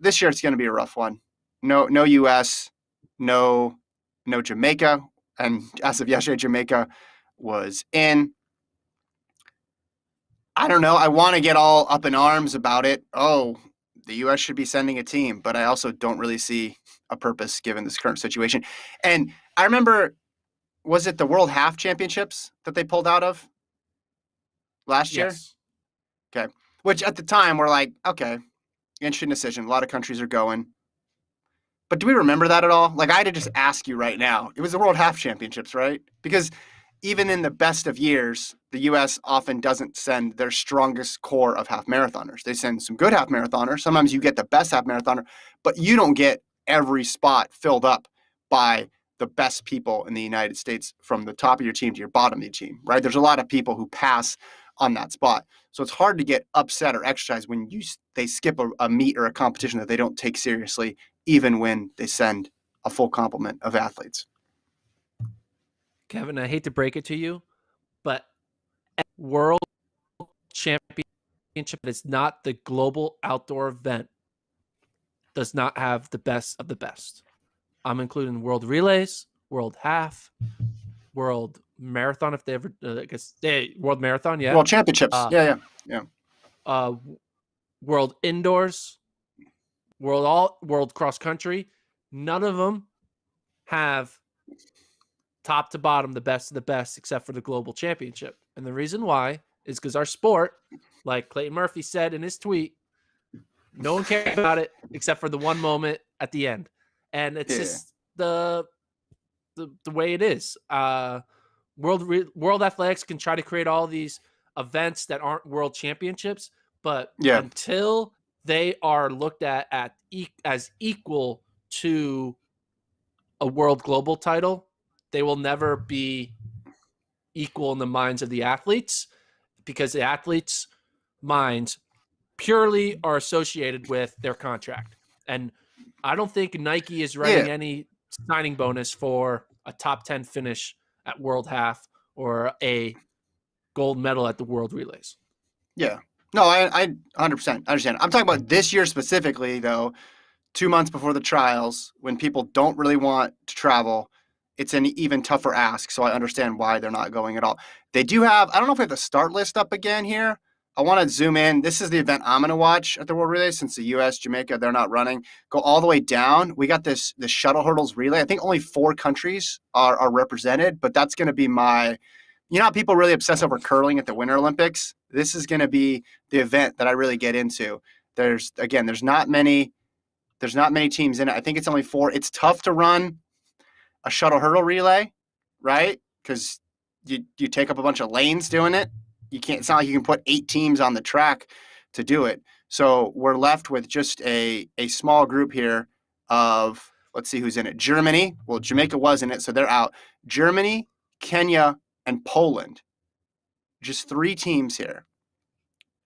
this year it's going to be a rough one. No U.S., no Jamaica, and as of yesterday, Jamaica was in. I don't know. I want to get all up in arms about it. Oh, the U.S. should be sending a team, but I also don't really see a purpose given this current situation. And I remember, was it the World Half Championships that they pulled out of last year? Yes. Okay. Which at the time we're like, okay, interesting decision. A lot of countries are going. But do we remember that at all? Like, I had to just ask you right now. It was the World Half Championships, right? Because even in the best of years, the U.S. often doesn't send their strongest core of half marathoners. They send some good half marathoners. Sometimes you get the best half marathoner, but you don't get every spot filled up by the best people in the United States from the top of your team to your bottom of your team, right? There's a lot of people who pass on that spot. So it's hard to get upset or exercise when they skip a meet or a competition that they don't take seriously, even when they send a full complement of athletes. Kevin, I hate to break it to you, but World Championship is not the global outdoor event, does not have the best of the best. I'm including World Relays, World Half, World Marathon, if they ever, World Marathon, yeah. World Championships, yeah. World Indoors, World Cross Country. None of them have top to bottom the best of the best except for the global championship. And the reason why is because our sport, like Clayton Murphy said in his tweet, no one cares about it except for the one moment at the end. And it's just the way it is. World Athletics can try to create all these events that aren't world championships, but until they are looked at as equal to a world global title, they will never be equal in the minds of the athletes, because the athletes' minds purely are associated with their contract. And I don't think Nike is writing any signing bonus for a top 10 finish at World Half or a gold medal at the World Relays. Yeah. No, I 100% understand. I'm talking about this year specifically, though, 2 months before the trials, when people don't really want to travel. It's an even tougher ask, so I understand why they're not going at all. They do have, I don't know if we have the start list up again here. I want to zoom in. This is the event I'm going to watch at the World Relay since the U.S., Jamaica, they're not running. Go all the way down. We got the Shuttle Hurdles relay. I think only 4 countries are represented, but that's going to be you know how people really obsess over curling at the Winter Olympics? This is going to be the event that I really get into. There's not many teams in it. I think it's only 4. It's tough to run a shuttle hurdle relay, right? Because you take up a bunch of lanes doing it. It's not like you can put 8 teams on the track to do it. So we're left with just a small group here of, let's see who's in it. Germany. Well, Jamaica was in it, so they're out. Germany, Kenya, and Poland. Just 3 teams here.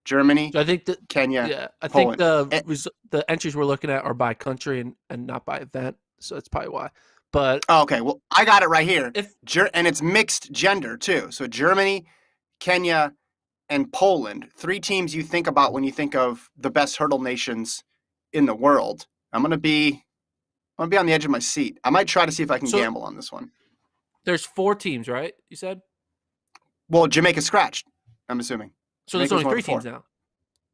Germany, so I think Kenya, Poland. Think the entries we're looking at are by country and not by event, so that's probably why. But okay, well, I got it right here. And it's mixed gender too. So Germany, Kenya, and Poland, 3 teams you think about when you think of the best hurdle nations in the world. I'm gonna be on the edge of my seat. I might try to see if I can gamble on this one. There's 4 teams, right? You said? Well, Jamaica scratched, I'm assuming. So there's only 3 teams now.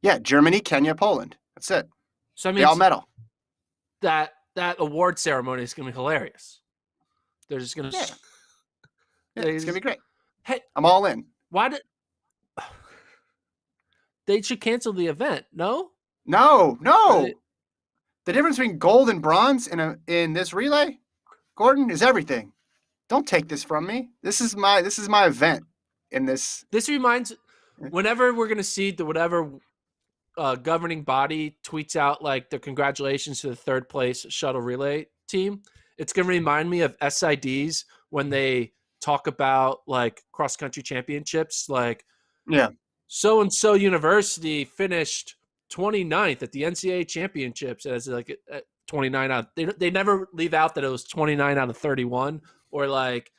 Yeah, Germany, Kenya, Poland. That's it. So I mean, they all medal. That award ceremony is gonna be hilarious. They're just gonna. Yeah, it's gonna be great. Hey, I'm all in. Why did they should cancel the event? No. The difference between gold and bronze in this relay, Gordon, is everything. Don't take this from me. This is my event. In this reminds, whenever we're gonna see whatever governing body tweets out like their congratulations to the 3rd place shuttle relay team, it's gonna remind me of SIDs when they talk about like cross country championships, like so and so university finished 29th at the NCAA championships as like 29 out. They never leave out that it was 29 out of 31, or like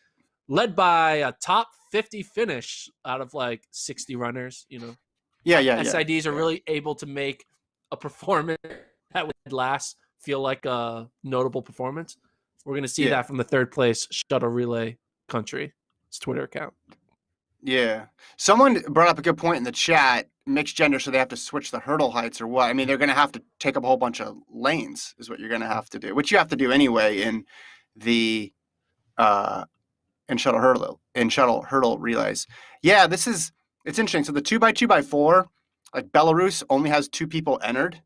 led by a top 50 finish out of like 60 runners, you know. SIDs are really able to make a performance that would last feel like a notable performance. We're going to see Yeah. that from the third place shuttle relay country. It's Twitter account. Yeah. Someone brought up a good point in the chat, mixed gender, so they have to switch the hurdle heights or what? I mean, they're going to have to take up a whole bunch of lanes is what you're going to have to do, which you have to do anyway in the shuttle hurdle relays. Yeah, it's interesting. So the 2x2x4, like Belarus only has 2 people entered,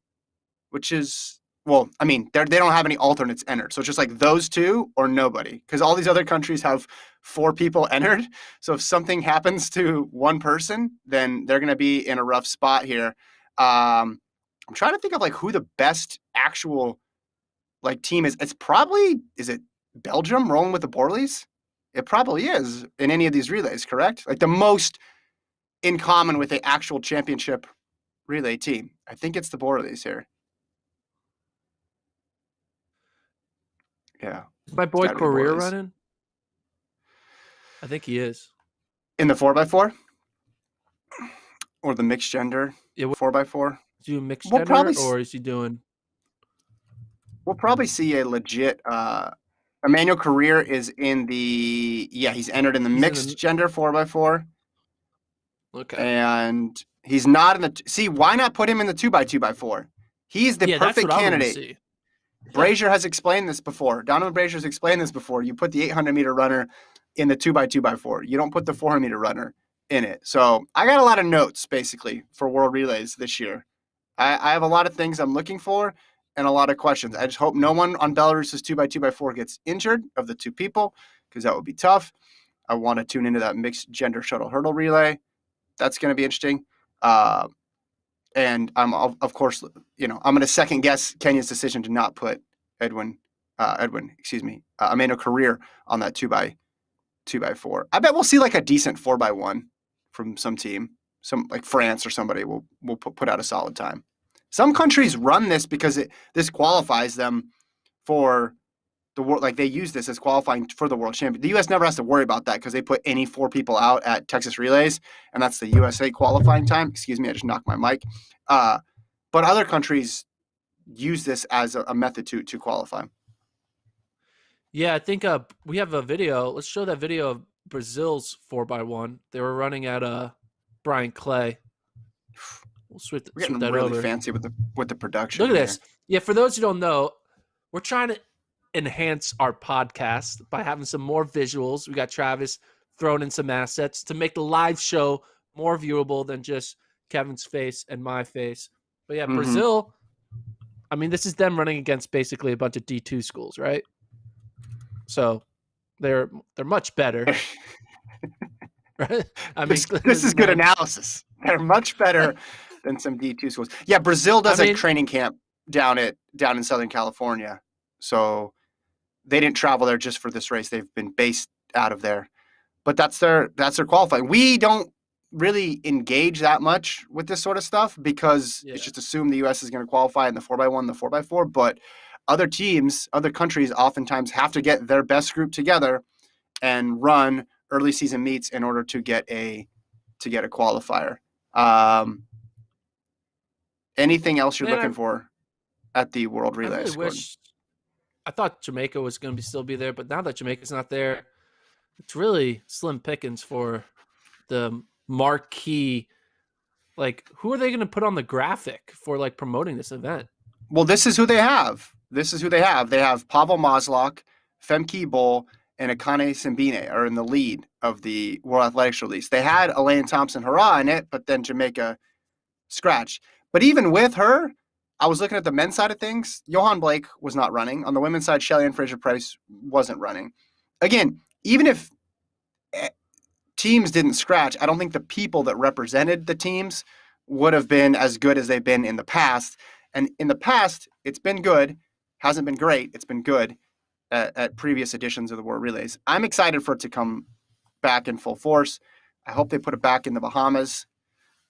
which is, well, I mean, they don't have any alternates entered. So it's just like those 2 or nobody, because all these other countries have 4 people entered. So if something happens to one person, then they're going to be in a rough spot here. I'm trying to think of like who the best actual like team is. Is it Belgium rolling with the Borleys? It probably is in any of these relays, correct? Like the most in common with the actual championship relay team. I think it's the Borleys here. Yeah. Is my boy Gotta be the Career Borleys. running? I think he is. In the 4x4? Or the mixed gender Yeah, 4x4? is he doing mixed We'll gender probably or is he doing? We'll probably see a legit Emmanuel Career is in the he's entered in the mixed gender 4x4. Okay. And he's not in the see, why not put him in the 2x2x4? He's the perfect candidate. Brazier has explained this before. Donovan Brazier has explained this before. You put the 800-meter runner in the 2x2x4. You don't put the 400-meter runner in it. So I got a lot of notes, basically, for World Relays this year. I have a lot of things I'm looking for and a lot of questions. I just hope no one on Belarus's 2x2x4 gets injured of the 2 people, because that would be tough. I want to tune into that mixed gender shuttle hurdle relay. That's going to be interesting. And I'm, of course, I'm going to second guess Kenya's decision to not put Emmanuel Career on that 2x4. I bet we'll see like a decent 4x1 from some team, some like France or somebody will put out a solid time. Some countries run this because this qualifies them for the world. Like they use this as qualifying for the world champion. The U.S. never has to worry about that because they put any 4 people out at Texas Relays, and that's the USA qualifying time. Excuse me, I just knocked my mic. But other countries use this as a method to qualify. Yeah, I think we have a video. Let's show that video of Brazil's 4x1. They were running at Brian Clay. We'll We're getting really over. fancy with the production. Look at this. Yeah, for those who don't know, we're trying to enhance our podcast by having some more visuals. We got Travis throwing in some assets to make the live show more viewable than just Kevin's face and my face. But yeah, Brazil, I mean, this is them running against basically a bunch of D2 schools, right? So they're much better. Right? I mean, this is good analysis. They're much better than some D2 schools. Yeah, Brazil does a training camp down in Southern California. So they didn't travel there just for this race. They've been based out of there. But that's their qualifying. We don't really engage that much with this sort of stuff because it's just assumed the US is going to qualify in the 4x1, the 4x4, but other teams, other countries oftentimes have to get their best group together and run early season meets in order to get a qualifier. Anything else you're looking for at the World Relay? I thought Jamaica was going to still be there, but now that Jamaica's not there, it's really slim pickings for the marquee. Like, who are they going to put on the graphic for like promoting this event? Well, this is who they have. They have Pavel Maslach, Femke Bol, and Akane Simbine are in the lead of the World Athletics release. They had Elaine Thompson-Herah in it, but then Jamaica scratched. But even with her, I was looking at the men's side of things. Johan Blake was not running. On the women's side, Shelly-Ann Fraser-Price wasn't running. Again, even if teams didn't scratch, I don't think the people that represented the teams would have been as good as they've been in the past. And in the past, it's been good. Hasn't been great. It's been good at previous editions of the World Relays. I'm excited for it to come back in full force. I hope they put it back in the Bahamas.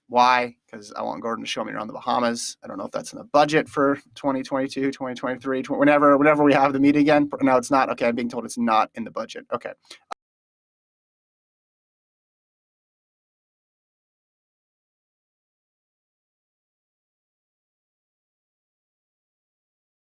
Why? Because I want Gordon to show me around the Bahamas. I don't know if that's in the budget for 2022, 2023, whenever we have the meet again. No, it's not. Okay, I'm being told it's not in the budget. Okay.